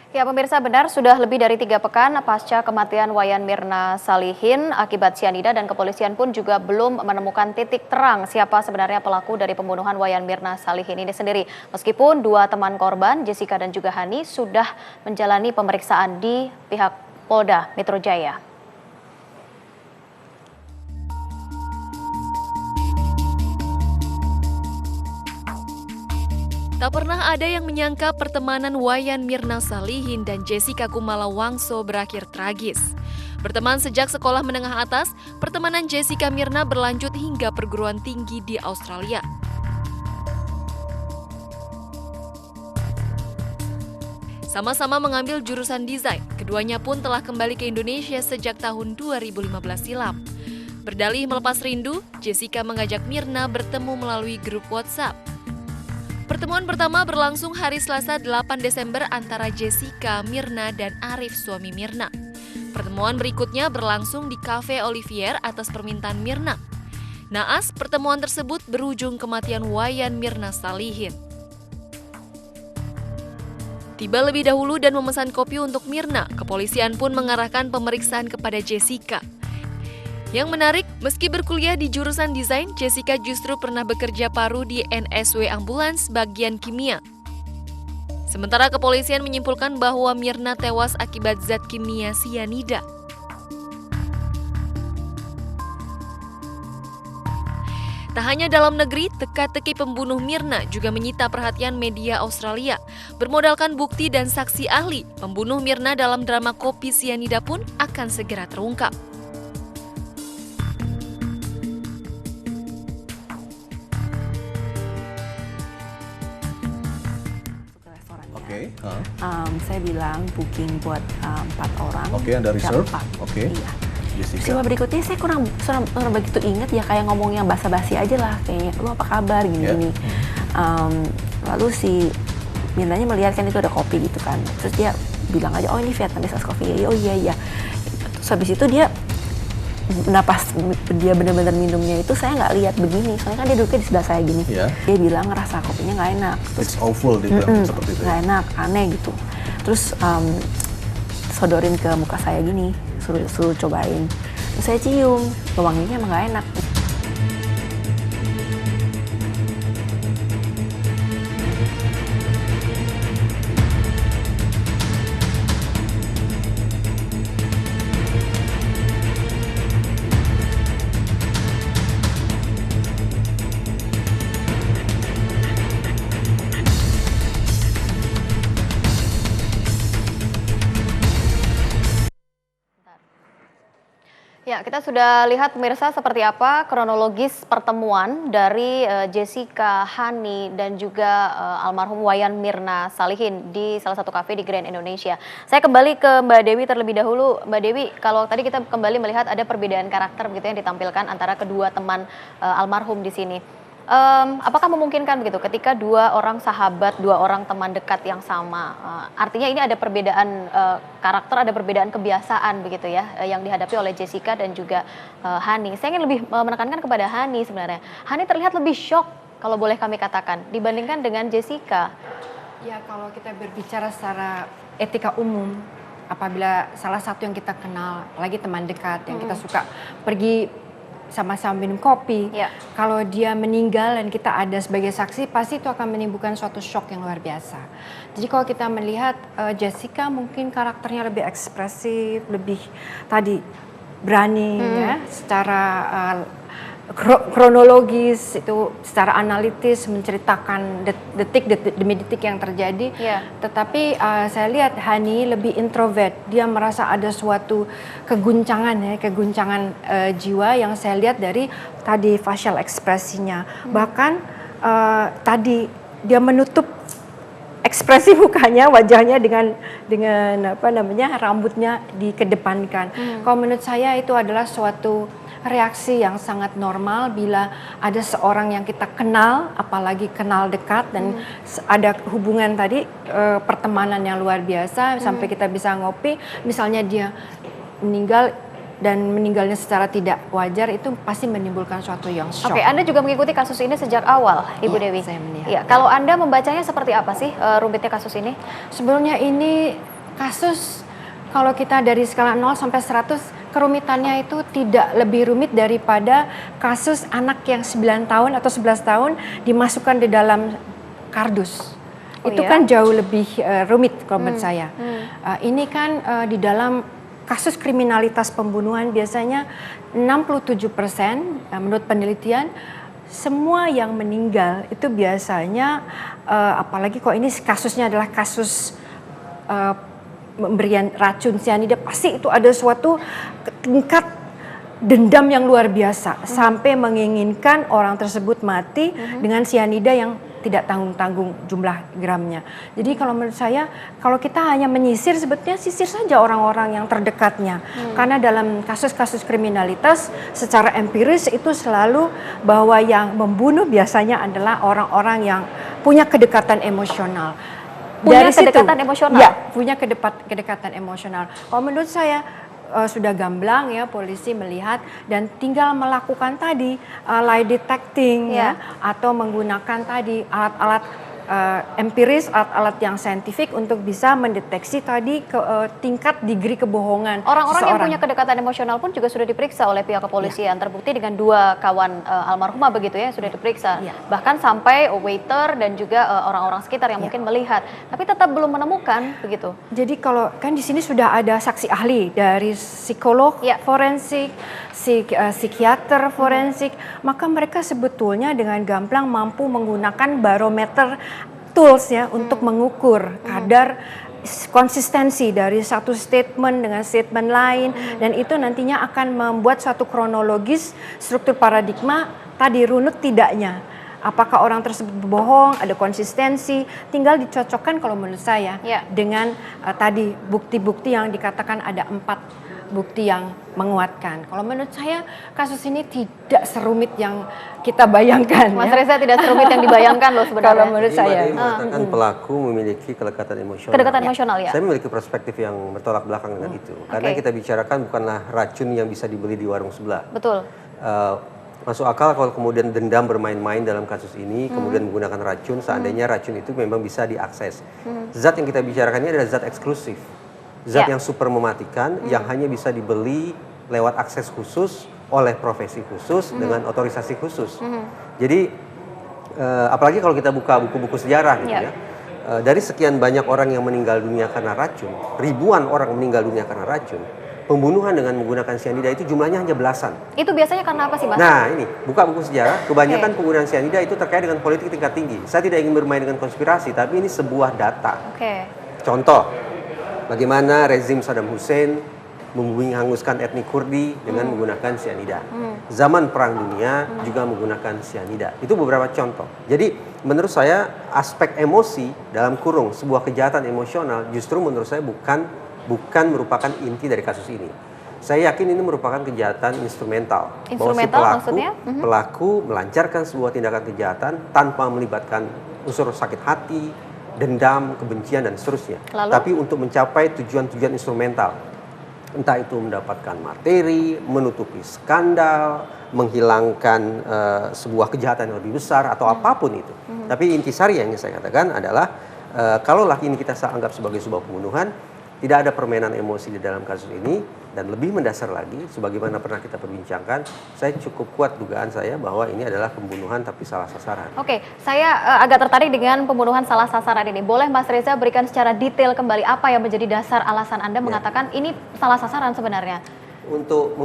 Ya, pemirsa, benar sudah lebih dari 3 pekan pasca kematian Wayan Mirna Salihin akibat sianida dan kepolisian pun juga belum menemukan titik terang siapa sebenarnya pelaku dari pembunuhan Wayan Mirna Salihin ini sendiri. Meskipun dua teman korban, Jessica dan juga Hani, sudah menjalani pemeriksaan di pihak Polda Metro Jaya. Tak pernah ada yang menyangka pertemanan Wayan Mirna Salihin dan Jessica Kumala Wangso berakhir tragis. Berteman sejak sekolah menengah atas, pertemanan Jessica Mirna berlanjut hingga perguruan tinggi di Australia. Sama-sama mengambil jurusan desain, keduanya pun telah kembali ke Indonesia sejak tahun 2015 silam. Berdalih melepas rindu, Jessica mengajak Mirna bertemu melalui grup WhatsApp. Pertemuan pertama berlangsung hari Selasa 8 Desember antara Jessica, Mirna, dan Arif suami Mirna. Pertemuan berikutnya berlangsung di Cafe Olivier atas permintaan Mirna. Naas, pertemuan tersebut berujung kematian Wayan Mirna Salihin. Tiba lebih dahulu dan memesan kopi untuk Mirna, kepolisian pun mengarahkan pemeriksaan kepada Jessica. Yang menarik, meski berkuliah di jurusan desain, Jessica justru pernah bekerja paruh di NSW Ambulans bagian kimia. Sementara kepolisian menyimpulkan bahwa Mirna tewas akibat zat kimia sianida. Tak hanya dalam negeri, teka-teki pembunuh Mirna juga menyita perhatian media Australia. Bermodalkan bukti dan saksi ahli, pembunuh Mirna dalam drama Kopi Sianida pun akan segera terungkap. Oke. Saya bilang booking buat 4 orang. Oke, Anda reserve. Oke. Iya. Jessica. Peristiwa berikutnya saya kurang begitu ingat ya, kayak ngomong yang basa-basi aja lah, kayaknya lu apa kabar gini-gini. Lalu si Mirnanya melihat kan itu ada kopi gitu kan, terus dia bilang aja, oh ini Vietnamese ice coffee, oh iya. Terus habis itu dia, nah pas dia benar-benar minumnya itu saya nggak lihat begini, soalnya kan dia duduknya di sebelah saya gini. Dia bilang ngerasa kopinya nggak enak. It's awful, dia bilang seperti itu. Nggak enak, aneh gitu. Terus sodorin ke muka saya gini, suruh cobain. Terus saya cium, wanginya emang nggak enak. Ya, kita sudah lihat pemirsa seperti apa kronologis pertemuan dari Jessica, Hani, dan juga almarhum Wayan Mirna Salihin di salah satu kafe di Grand Indonesia. Saya kembali ke Mbak Dewi terlebih dahulu. Mbak Dewi, kalau tadi kita kembali melihat ada perbedaan karakter begitu yang ditampilkan antara kedua teman almarhum di sini. Apakah memungkinkan begitu ketika dua orang sahabat, dua orang teman dekat yang sama, artinya ini ada perbedaan karakter, ada perbedaan kebiasaan begitu ya, yang dihadapi oleh Jessica dan juga Hani. Saya ingin lebih menekankan kepada Hani sebenarnya. Hani terlihat lebih shock kalau boleh kami katakan dibandingkan dengan Jessica. Ya, kalau kita berbicara secara etika umum, apabila salah satu yang kita kenal, lagi teman dekat yang kita suka pergi sama-sama minum kopi, kalau dia meninggal dan kita ada sebagai saksi, pasti itu akan menimbulkan suatu shock yang luar biasa. Jadi kalau kita melihat Jessica mungkin karakternya lebih ekspresif, lebih tadi berani ya, secara kronologis itu secara analitis menceritakan detik demi detik yang terjadi. Tetapi saya lihat Hani lebih introvert, dia merasa ada suatu keguncangan jiwa yang saya lihat dari tadi facial ekspresinya. Bahkan tadi dia menutup ekspresi mukanya, wajahnya dengan apa namanya, rambutnya dikedepankan. Kalau menurut saya itu adalah suatu reaksi yang sangat normal bila ada seorang yang kita kenal, apalagi kenal dekat dan ada hubungan tadi, pertemanan yang luar biasa sampai kita bisa ngopi, misalnya dia meninggal dan meninggalnya secara tidak wajar, itu pasti menimbulkan suatu yang shock. Oke, Anda juga mengikuti kasus ini sejak awal, Ibu Dewi. Saya melihat. Ya, kalau Anda membacanya seperti apa sih rumitnya kasus ini? Sebenarnya ini kasus kalau kita dari skala 0 sampai 100, kerumitannya itu tidak lebih rumit daripada kasus anak yang 9 tahun atau 11 tahun dimasukkan di dalam kardus. Itu kan jauh lebih rumit kalau menurut saya. Ini kan di dalam kasus kriminalitas pembunuhan biasanya 67% menurut penelitian semua yang meninggal itu biasanya apalagi kok ini kasusnya adalah kasus pemberian racun sianida, pasti itu ada suatu tingkat dendam yang luar biasa sampai menginginkan orang tersebut mati dengan sianida yang tidak tanggung-tanggung jumlah gramnya. Jadi kalau menurut saya, kalau kita hanya menyisir, sebetulnya sisir saja orang-orang yang terdekatnya. Karena dalam kasus-kasus kriminalitas secara empiris itu selalu bahwa yang membunuh biasanya adalah orang-orang yang punya kedekatan emosional. Punya kedekatan emosional? Ya, punya kedekatan emosional. Kalau menurut saya sudah gamblang ya polisi melihat dan tinggal melakukan tadi lie detecting ya atau menggunakan tadi alat-alat empiris, alat-alat yang saintifik untuk bisa mendeteksi tadi tingkat degree kebohongan. Orang-orang yang punya kedekatan emosional pun juga sudah diperiksa oleh pihak kepolisian, terbukti dengan 2 kawan almarhumah begitu ya, sudah diperiksa. Bahkan sampai waiter dan juga orang-orang sekitar yang mungkin melihat, tapi tetap belum menemukan begitu. Jadi kalau kan di sini sudah ada saksi ahli dari psikolog forensik, psikiater forensik, maka mereka sebetulnya dengan gamblang mampu menggunakan barometer tools ya untuk mengukur kadar konsistensi dari satu statement dengan statement lain dan itu nantinya akan membuat suatu kronologis struktur paradigma tadi runut tidaknya. Apakah orang tersebut berbohong, ada konsistensi, tinggal dicocokkan kalau menurut saya dengan tadi bukti-bukti yang dikatakan ada 4 bukti yang menguatkan. Kalau menurut saya kasus ini tidak serumit yang kita bayangkan. Mas Reza, tidak serumit yang dibayangkan loh sebenarnya. Kalau menurut saya. Jadi mengatakan pelaku memiliki kedekatan emosional. Kedekatan emosional ya. Saya memiliki perspektif yang bertolak belakang dengan itu. Karena kita bicarakan bukanlah racun yang bisa dibeli di warung sebelah. Betul. Masuk akal kalau kemudian dendam bermain-main dalam kasus ini, kemudian menggunakan racun, seandainya racun itu memang bisa diakses. Zat yang kita bicarakan ini adalah zat eksklusif. Zat yang super mematikan, yang hanya bisa dibeli lewat akses khusus oleh profesi khusus dengan otorisasi khusus. Jadi apalagi kalau kita buka buku-buku sejarah gitu ya, dari sekian banyak orang yang meninggal dunia karena racun, ribuan orang meninggal dunia karena racun, pembunuhan dengan menggunakan sianida itu jumlahnya hanya belasan. Itu biasanya karena apa sih, Mas? Nah ini, buka buku sejarah, kebanyakan penggunaan sianida itu terkait dengan politik tingkat tinggi. Saya tidak ingin bermain dengan konspirasi, tapi ini sebuah data. Contoh, bagaimana rezim Saddam Hussein menghanguskan etnik Kurdi dengan menggunakan sianida. Zaman Perang Dunia juga menggunakan sianida. Itu beberapa contoh. Jadi menurut saya aspek emosi dalam kurung sebuah kejahatan emosional justru menurut saya bukan merupakan inti dari kasus ini. Saya yakin ini merupakan kejahatan instrumental. Instrumental maksudnya? Pelaku melancarkan sebuah tindakan kejahatan tanpa melibatkan unsur sakit hati, dendam, kebencian, dan seterusnya. Tapi untuk mencapai tujuan-tujuan instrumental. Entah itu mendapatkan materi, menutupi skandal, menghilangkan sebuah kejahatan yang lebih besar, atau apapun itu. Tapi intisari yang ingin saya katakan adalah, kalau ini kita anggap sebagai sebuah pembunuhan, tidak ada permainan emosi di dalam kasus ini, dan lebih mendasar lagi, sebagaimana pernah kita perbincangkan, saya cukup kuat dugaan saya bahwa ini adalah pembunuhan tapi salah sasaran. Oke, saya agak tertarik dengan pembunuhan salah sasaran ini. Boleh Mas Reza berikan secara detail kembali apa yang menjadi dasar alasan Anda mengatakan ini salah sasaran sebenarnya? Untuk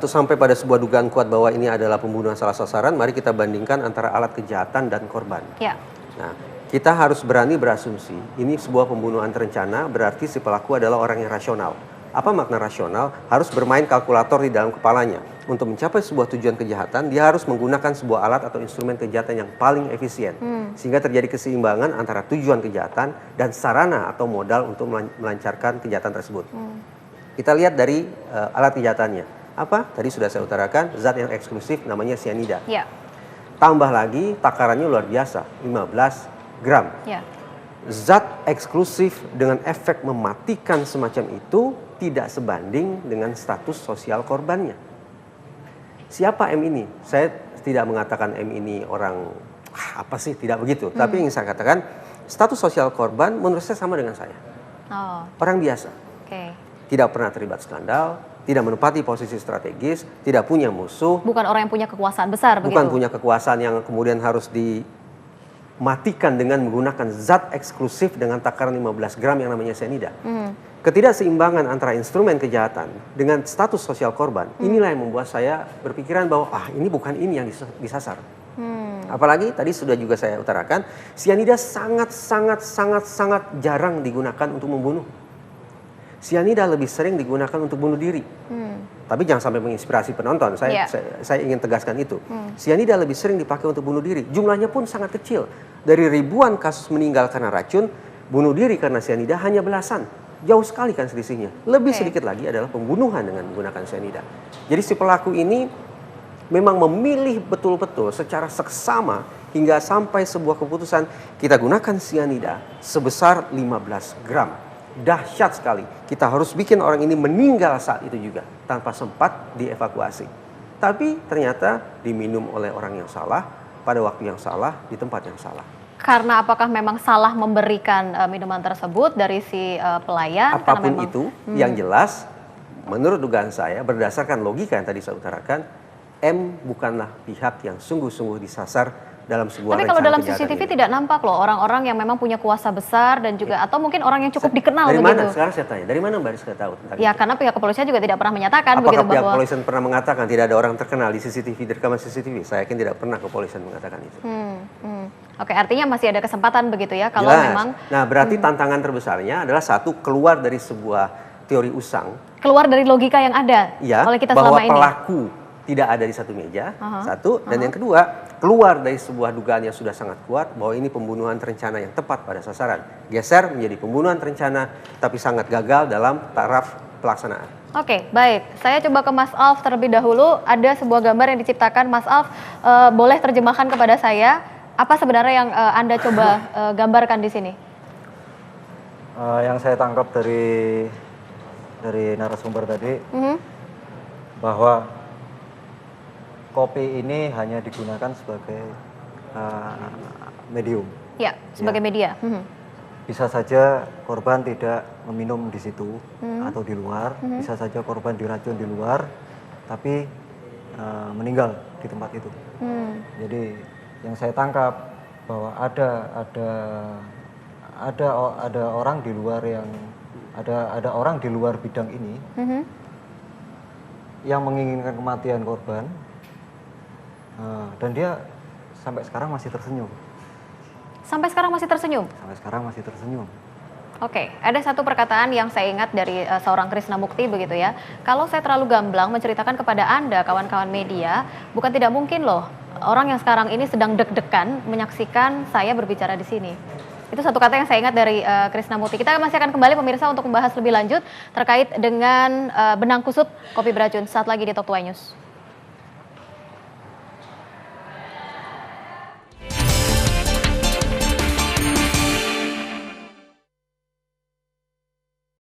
sampai pada sebuah dugaan kuat bahwa ini adalah pembunuhan salah sasaran, mari kita bandingkan antara alat kejahatan dan korban. Nah, kita harus berani berasumsi ini sebuah pembunuhan terencana, berarti si pelaku adalah orang yang rasional. Apa makna rasional? Harus bermain kalkulator di dalam kepalanya. Untuk mencapai sebuah tujuan kejahatan, dia harus menggunakan sebuah alat atau instrumen kejahatan yang paling efisien. Sehingga terjadi keseimbangan antara tujuan kejahatan dan sarana atau modal untuk melancarkan kejahatan tersebut. Kita lihat dari alat kejahatannya. Apa? Tadi sudah saya utarakan, zat yang eksklusif namanya sianida. Tambah lagi, takarannya luar biasa, 15 gram. Zat eksklusif dengan efek mematikan semacam itu tidak sebanding dengan status sosial korbannya. Siapa M ini? Saya tidak mengatakan M ini orang apa sih, tidak begitu. Tapi yang saya katakan, status sosial korban menurut saya sama dengan saya. Orang biasa. Tidak pernah terlibat skandal, tidak menempati posisi strategis, tidak punya musuh. Bukan orang yang punya kekuasaan besar begitu? Bukan punya kekuasaan yang kemudian harus dimatikan dengan menggunakan zat eksklusif dengan takaran 15 gram yang namanya cyanida. Ketidakseimbangan antara instrumen kejahatan dengan status sosial korban, inilah yang membuat saya berpikiran bahwa ini bukan ini yang disasar. Apalagi tadi sudah juga saya utarakan, cyanida sangat jarang digunakan untuk membunuh. Cyanida lebih sering digunakan untuk bunuh diri. Tapi jangan sampai menginspirasi penonton, saya ingin tegaskan itu. Cyanida lebih sering dipakai untuk bunuh diri, jumlahnya pun sangat kecil. Dari ribuan kasus meninggal karena racun, bunuh diri karena cyanida hanya belasan. Jauh sekali kan selisihnya. Lebih sedikit lagi adalah pembunuhan dengan menggunakan cyanida. Jadi si pelaku ini memang memilih betul-betul secara seksama hingga sampai sebuah keputusan kita gunakan cyanida sebesar 15 gram. Dahsyat sekali. Kita harus bikin orang ini meninggal saat itu juga tanpa sempat dievakuasi. Tapi ternyata diminum oleh orang yang salah pada waktu yang salah di tempat yang salah. Karena apakah memang salah memberikan minuman tersebut dari si pelayan? Apapun itu, yang jelas menurut dugaan saya berdasarkan logika yang tadi saya utarakan, M bukanlah pihak yang sungguh-sungguh disasar dalam sebuah Tapi kalau dalam CCTV tidak nampak loh orang-orang yang memang punya kuasa besar dan juga atau mungkin orang yang cukup dikenal dari begitu. Dari mana? Sekarang saya tanya, dari mana Mbak Rizka tahu tentang itu? Karena pihak kepolisian juga tidak pernah menyatakan Apakah begitu pihak bahwa kepolisian pernah mengatakan tidak ada orang terkenal di CCTV, di rekaman CCTV? Saya yakin tidak pernah kepolisian mengatakan itu. Oke, artinya masih ada kesempatan begitu ya kalau Jelas. memang. Nah, berarti tantangan terbesarnya adalah satu, keluar dari sebuah teori usang. Keluar dari logika yang ada oleh kita bahwa selama ini. Pelaku tidak ada di satu meja, satu. Dan yang kedua, keluar dari sebuah dugaan yang sudah sangat kuat bahwa ini pembunuhan terencana yang tepat pada sasaran. Geser menjadi pembunuhan terencana tapi sangat gagal dalam taraf pelaksanaan. Oke, baik. Saya coba ke Mas Alf terlebih dahulu. Ada sebuah gambar yang diciptakan. Mas Alf, boleh terjemahkan kepada saya apa sebenarnya yang Anda coba gambarkan di sini? Yang saya tangkap dari narasumber tadi bahwa kopi ini hanya digunakan sebagai medium. Ya, sebagai media. Bisa saja korban tidak meminum di situ atau di luar, bisa saja korban diracun di luar, tapi meninggal di tempat itu. Jadi yang saya tangkap bahwa ada orang di luar yang ada orang di luar bidang ini yang menginginkan kematian korban. Dan dia sampai sekarang masih tersenyum. Sampai sekarang masih tersenyum? Sampai sekarang masih tersenyum. Oke, ada satu perkataan yang saya ingat dari seorang Krisnamukti begitu ya. Kalau saya terlalu gamblang menceritakan kepada Anda, kawan-kawan media, bukan tidak mungkin loh orang yang sekarang ini sedang deg-degan menyaksikan saya berbicara di sini. Itu satu kata yang saya ingat dari Krisnamukti. Kita masih akan kembali pemirsa untuk membahas lebih lanjut terkait dengan benang kusut kopi beracun saat lagi di Top 2 News.